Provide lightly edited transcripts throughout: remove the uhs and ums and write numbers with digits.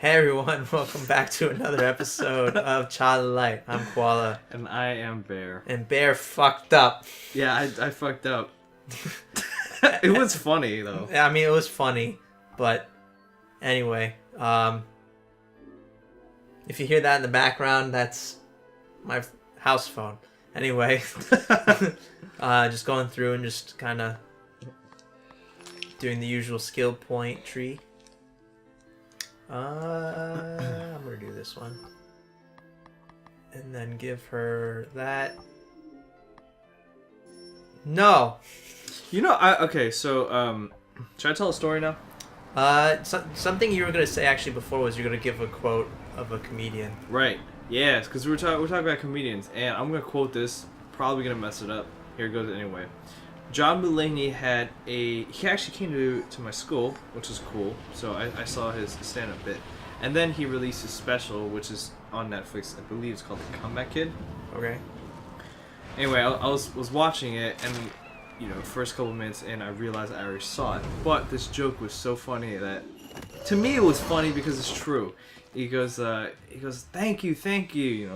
Hey everyone, welcome back to another episode of Child of Light. I'm Koala. And I am Bear. And Bear fucked up. Yeah, I fucked up. It was funny though. I mean, it was funny, but anyway, if you hear that in the background, that's my house phone. Anyway, just going through and just kind of doing the usual skill point tree. I'm gonna do this one. And then give her that. No! Should I tell a story now? Something you were gonna say actually before was you're gonna give a quote of a comedian. Right. Yes, because we're talking about comedians, and I'm gonna quote this. Probably gonna mess it up. Here it goes anyway. John Mulaney he actually came to my school, which is cool. So I saw his stand-up bit, and then he released his special, which is on Netflix. I believe it's called The Comeback Kid. Okay. Anyway, I was watching it, and first couple minutes in, I realized I already saw it. But this joke was so funny that, to me, it was funny because it's true. He goes, thank you.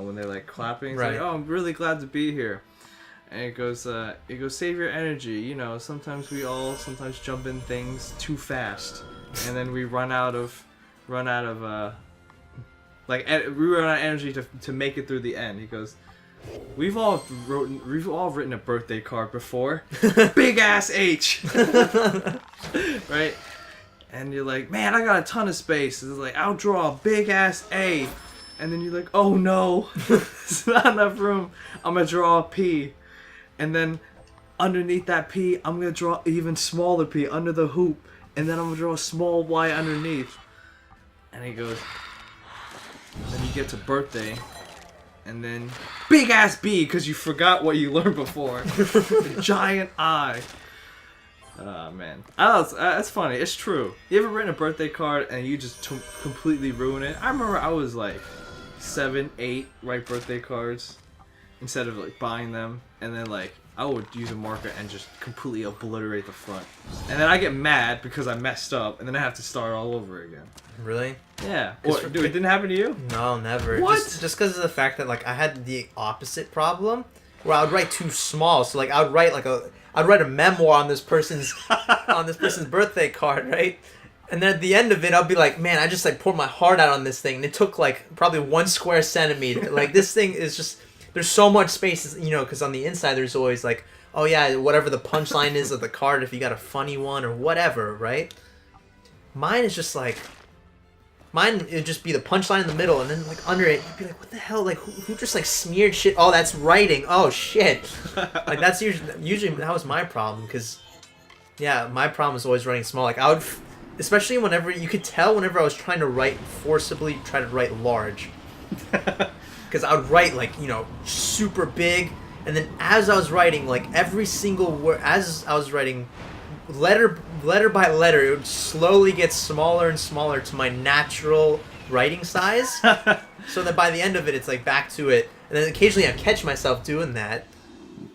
When they're like clapping, it's right. like, oh, I'm really glad to be here. And it goes, save your energy. Sometimes we all jump in things too fast, and then we run out of energy to make it through the end. He goes, we've all written a birthday card before, big ass H, right? And you're like, man, I got a ton of space. It's like, I'll draw a big ass A, and then you're like, oh no, it's not enough room. I'm gonna draw a P. And then underneath that P, I'm going to draw even smaller P under the hoop. And then I'm going to draw a small Y underneath. And he goes, then you get to birthday. And then big ass B because you forgot what you learned before. A giant I. Oh, man. That's funny. It's true. You ever written a birthday card and you just completely ruin it? I remember I was like 7, 8, write birthday cards instead of like buying them. And then, I would use a marker and just completely obliterate the front. And then I get mad because I messed up, and then I have to start all over again. Really? Yeah. It didn't happen to you? No, never. What? Just because of the fact that, I had the opposite problem, where I would write too small. So, I would write, I'd write a memoir on this person's birthday card, right? And then at the end of it, I'll be like, man, I just, poured my heart out on this thing. And it took, probably 1 square centimeter. This thing is just... There's so much space, because on the inside there's always oh yeah, whatever the punchline is of the card, if you got a funny one or whatever, right? Mine is just mine it'd just be the punchline in the middle, and then under it, you'd be like, what the hell? Who just smeared shit? Oh, that's writing. Oh shit. That's usually that was my problem, because yeah, my problem is always writing small. I would, especially whenever you could tell whenever I was trying to forcibly try to write large. Because I would write, super big, and then as I was writing, every single word, as I was writing, letter by letter, it would slowly get smaller and smaller to my natural writing size, so that by the end of it, it's, back to it. And then occasionally I'd catch myself doing that,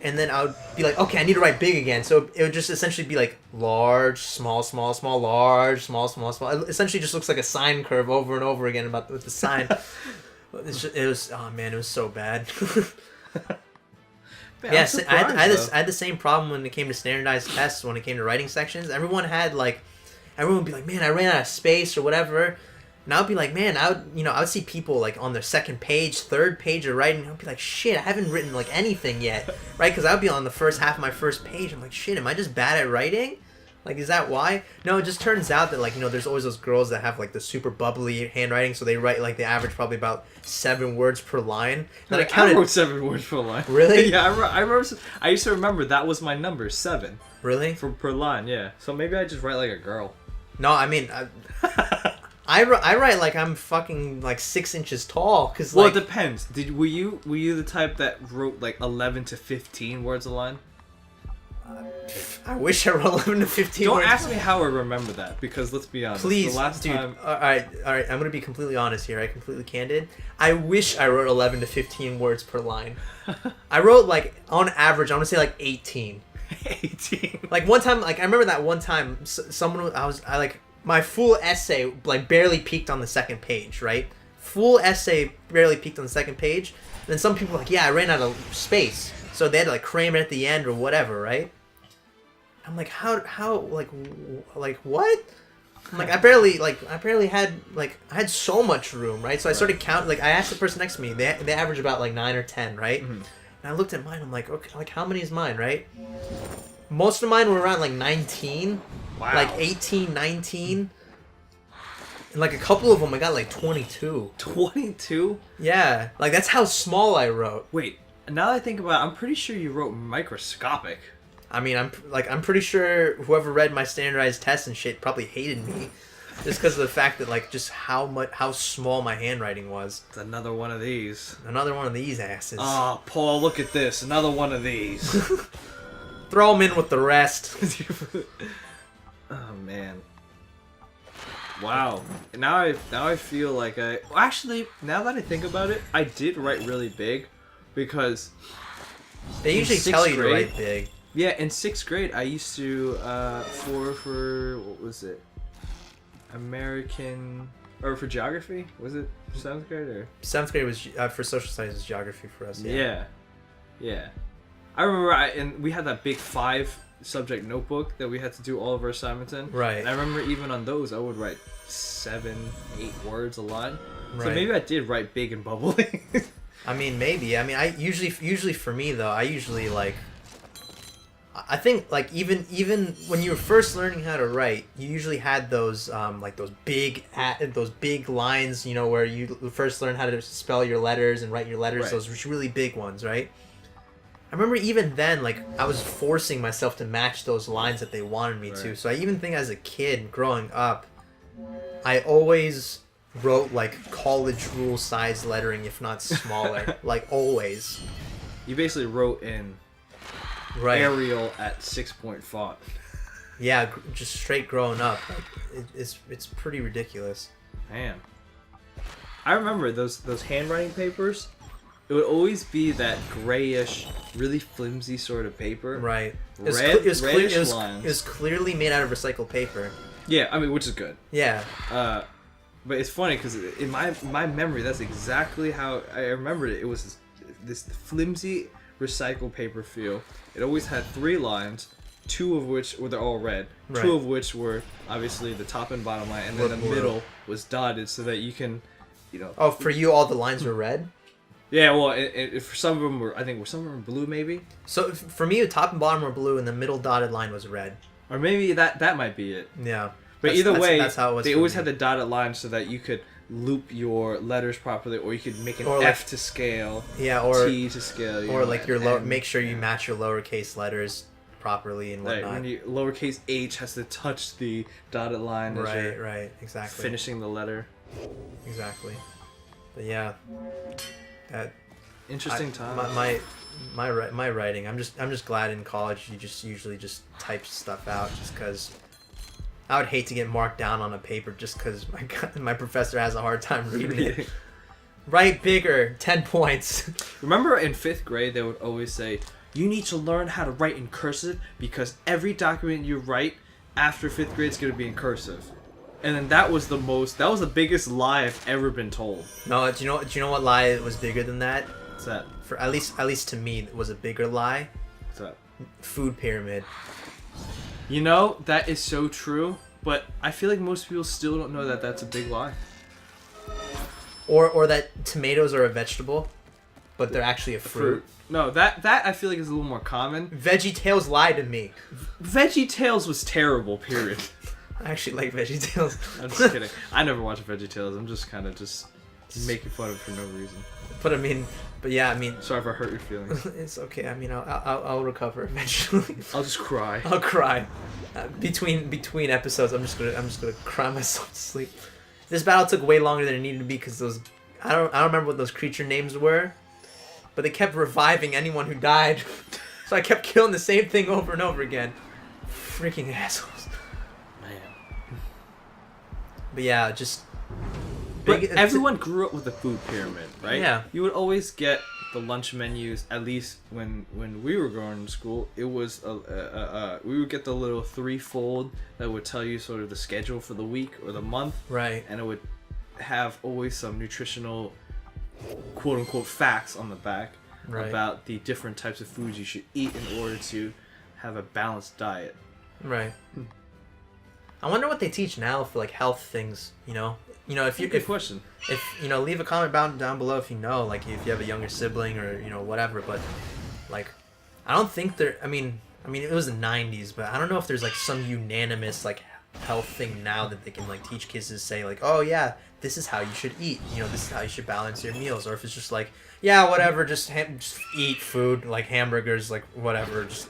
and then I would be like, okay, I need to write big again. So it would just essentially be, large, small, small, small, large, small, small, small. It essentially just looks like a sine curve over and over again with the sine. It was so bad. Yes, I had the same problem when it came to standardized tests. When it came to writing sections, everyone would be like, man, I ran out of space or whatever. And I'd be like, man, I would see people on their second page, third page of writing. I'd be like, shit, I haven't written anything yet, right? Because I would be on the first half of my first page. I'm like, shit, am I just bad at writing? Is that why? No, it just turns out that, there's always those girls that have, the super bubbly handwriting, so they write, they average probably about 7 words per line. And I wrote 7 words per line. Really? Yeah, I remember. I used to remember that was my number, 7. Really? Per line, yeah. So maybe I just write like a girl. No, I mean, I write I'm fucking, 6 inches tall, because, Well, it depends. Were you the type that wrote, 11 to 15 words a line? I wish I wrote 11 to 15 Don't words. ask me how I remember that, because let's be honest. Please, the last dude. Time... All right. I'm going to be completely honest here. Completely candid. I wish I wrote 11 to 15 words per line. I wrote, on average, I want to say, 18. 18. One time, I remember that one time, someone, my full essay like barely peaked on the second page, right? Full essay barely peaked on the second page. And then some people are like, yeah, I ran out of space, so they had to like cram it at the end or whatever, right? I'm like, how like what? I'm like, I barely had like I had so much room, right? So I started counting. Like I asked the person next to me, they average about like 9 or 10, right? Mm-hmm. And I looked at mine. I'm like, okay, like how many is mine, right? Most of mine were around like 19, wow. Like 18, 19. And like a couple of them, I got like 22. 22? Yeah, like that's how small I wrote. Wait, now that I think about it, I'm pretty sure you wrote microscopic. I mean, I'm pretty sure whoever read my standardized tests and shit probably hated me, just because of the fact that like just how small my handwriting was. It's another one of these. Another one of these asses. Oh, Paul, look at this. Another one of these. Throw them in with the rest. Oh man. Wow. Now I feel like actually, now that I think about it, I did write really big, because they usually tell you to write big. Yeah, in 6th grade, I used to for what was it? American, or for geography? Was it 7th grade or? 7th grade was for social studies was geography for us. Yeah. I remember, and we had that big 5-subject notebook that we had to do all of our assignments in. Right. And I remember even on those, I would write 7, 8 words a line. Right. So maybe I did write big and bubbly. I mean, maybe. I mean, I usually for me though, I usually like. I think like even when you were first learning how to write, you usually had those like those big lines, you know, where you first learn how to spell your letters and write your letters. Right. Those really big ones, right? I remember even then, like I was forcing myself to match those lines that they wanted me to. So I even think as a kid growing up, I always wrote like college rule size lettering, if not smaller, like always. You basically wrote in. Right. Arial at 6-point font. Yeah, just straight growing up. Like, it's pretty ridiculous. Man. I remember those handwriting papers. It would always be that grayish, really flimsy sort of paper. Right. Reddish lines. It was clearly made out of recycled paper. Yeah, I mean, which is good. Yeah. But it's funny because in my memory, that's exactly how I remembered it. It was this flimsy recycled paper feel. It always had 3 lines, 2 of which were all red, right. 2 of which were obviously the top and bottom line, and then the middle was dotted so that you can, you know. Oh, for you, all the lines were red? Yeah, well, for some of them were, I think, some of them were blue, maybe. So for me, the top and bottom were blue, and the middle dotted line was red. Or maybe that might be it. Yeah. But either way, that's how it was. They always had the dotted line so that you could loop your letters properly, or you could make an F to scale, or T to scale, or like your make sure you match your lowercase letters properly and whatnot. Like when you lowercase h has to touch the dotted line, right, exactly, finishing the letter, exactly. But yeah, that interesting time. My writing. I'm just glad in college you just usually just type stuff out just because. I would hate to get marked down on a paper just because my professor has a hard time reading it. Write bigger, 10 points. Remember in 5th grade, they would always say, you need to learn how to write in cursive because every document you write after 5th grade is going to be in cursive. And then that was the biggest lie I've ever been told. No, do you know what lie was bigger than that? What's that? For at least to me, it was a bigger lie. What's that? Food pyramid. You know, that is so true, but I feel like most people still don't know that that's a big lie. Or that tomatoes are a vegetable, but they're actually a fruit. No, that I feel like is a little more common. VeggieTales lied to me. VeggieTales was terrible, period. I actually like VeggieTales. I'm just kidding. I never watched VeggieTales. I'm just kind of making fun of it for no reason. But yeah, I mean. Sorry if I hurt your feelings. It's okay. I mean, I'll recover eventually. I'll just cry. I'll cry. Between episodes, I'm just gonna cry myself to sleep. This battle took way longer than it needed to be because those I don't remember what those creature names were, but they kept reviving anyone who died. So I kept killing the same thing over and over again. Freaking assholes. Man. But yeah, just. But everyone grew up with the food pyramid, right? Yeah. You would always get the lunch menus, at least when we were going to school, it was we would get the little 3-fold that would tell you sort of the schedule for the week or the month, Right. and it would have always some nutritional quote unquote facts on the back Right. about the different types of foods you should eat in order to have a balanced diet. Right. I wonder what they teach now for like health things. You know, Good question. if leave a comment down below if you know, like if you have a younger sibling or whatever. But like, I don't think there. I mean it was the 90s, but I don't know if there's like some unanimous like health thing now that they can like teach kids to say like, oh yeah, this is how you should eat. This is how you should balance your meals. Or if it's just like, yeah, whatever, just eat food like hamburgers, like whatever, just.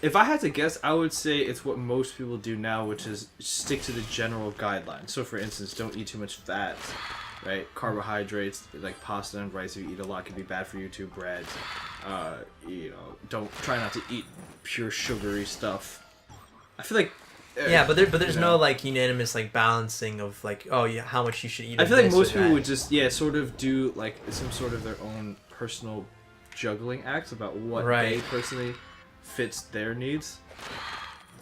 If I had to guess, I would say it's what most people do now, which is stick to the general guidelines. So, for instance, don't eat too much fat, right? Carbohydrates, like pasta and rice, if you eat a lot, can be bad for you too. Bread, don't try not to eat pure sugary stuff. I feel like Yeah, but there's no like unanimous like balancing of like, oh yeah, how much you should eat. I feel like most people would just sort of do like some sort of their own personal juggling acts about what they personally fits their needs.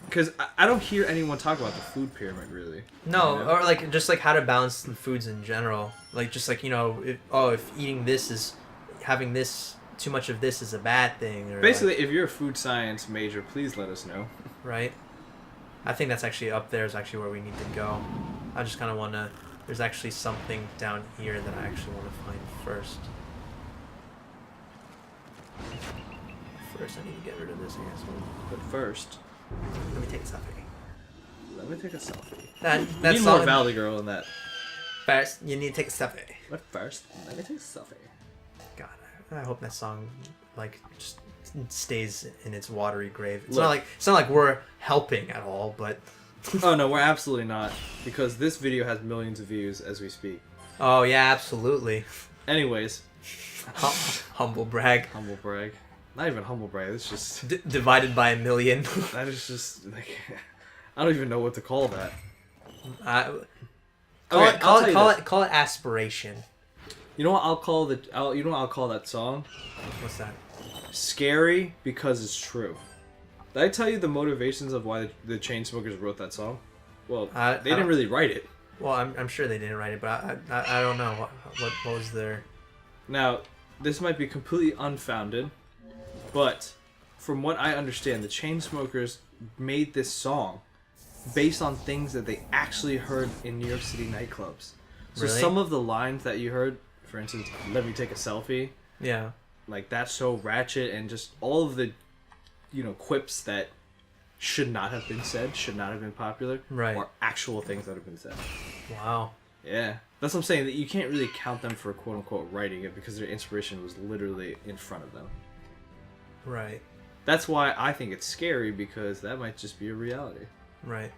Because I don't hear anyone talk about the food pyramid really. No, or like just like how to balance the foods in general. Like just like if eating this is having this too much of this is a bad thing. Or basically, if you're a food science major, please let us know. Right. I think that's actually up there is actually where we need to go. I just kind of want to. There's actually something down here that I actually want to find first. First, I need to get rid of this asshole. But first, let me take a selfie. Let me take a selfie. That's we need more Valley Girl in that. First, you need to take a selfie. But first, let me take a selfie. God, I hope that song like just stays in its watery grave. It's Look, not like we're helping at all, but. Oh no, we're absolutely not, because this video has millions of views as we speak. Oh yeah, absolutely. Anyways, humble brag. Humble brag. Not even humble brag. It's just divided by 1 million. That is just like I don't even know what to call that. Call it aspiration. You know what I'll call I'll call that song? What's that? Scary because it's true. Did I tell you the motivations of why the Chainsmokers wrote that song? Well, they didn't really write it. Well, I'm sure they didn't write it, but I don't know what was their. Now, this might be completely unfounded, but from what I understand, the Chainsmokers made this song based on things that they actually heard in New York City nightclubs. So Really? some of the lines that you heard, for instance, "Let me take a selfie," Yeah. like that's so ratchet, and just all of the, quips that should not have been said, should not have been popular, Right. are actual things that have been said. Wow. Yeah, that's what I'm saying. That you can't really count them for quote unquote writing it because their inspiration was literally in front of them. Right. That's why I think it's scary, because that might just be a reality. Right.